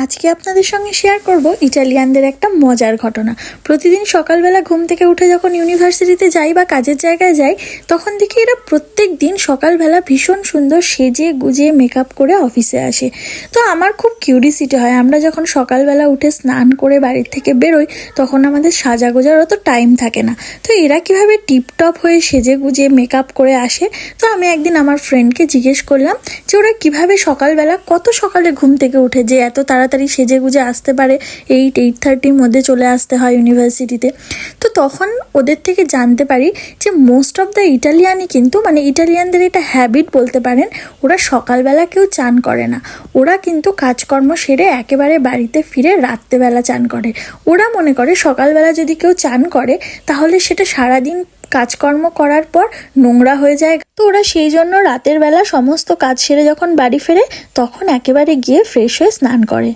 আজকে আপনাদের সঙ্গে শেয়ার করব ইটালিয়ানদের একটা মজার ঘটনা। প্রতিদিন সকালবেলা ঘুম থেকে উঠে যখন ইউনিভার্সিটিতে যাই বা কাজের জায়গায় যাই, তখন দেখি এরা প্রত্যেক দিন সকালবেলা ভীষণ সুন্দর সেজে গুজে মেকআপ করে অফিসে আসে। তো আমার খুব কিউরিসিটি হয়, আমরা যখন সকালবেলা উঠে স্নান করে বাড়ির থেকে বেরোই তখন আমাদের সাজা গোজার অত টাইম থাকে না। তো এরা কিভাবে টিপটপ হয়ে সেজে গুজে মেকআপ করে আসে? তো আমি একদিন আমার ফ্রেন্ডকে জিজ্ঞেস করলাম যে ওরা কিভাবে সকালবেলা কত সকালে ঘুম থেকে উঠে যে এত তাড়াতাড়ি সেজে গুজে আসতে পারে। 8-8:30 মধ্যে চলে আসতে হয় ইউনিভার্সিটিতে। তো তখন ওদের থেকে জানতে পারি যে মোস্ট অফ দ্য ইটালিয়ানই কিন্তু ইটালিয়ানদের এটা হ্যাবিট বলতে পারেন, ওরা সকালবেলা কেউ চান করে না। ওরা কিন্তু কাজকর্ম সেরে একেবারে বাড়িতে ফিরে রাত্রেবেলা চান করে। ওরা মনে করে সকালবেলা যদি কেউ চান করে তাহলে সেটা সারাদিন কাজকর্ম করার পর নোংরা হয়ে যায়। তো ওরা সেই জন্য রাতের বেলা সমস্ত কাজ সেরে যখন বাড়ি ফেরে তখন একেবারে গিয়ে ফ্রেশ হয়ে স্নান করে।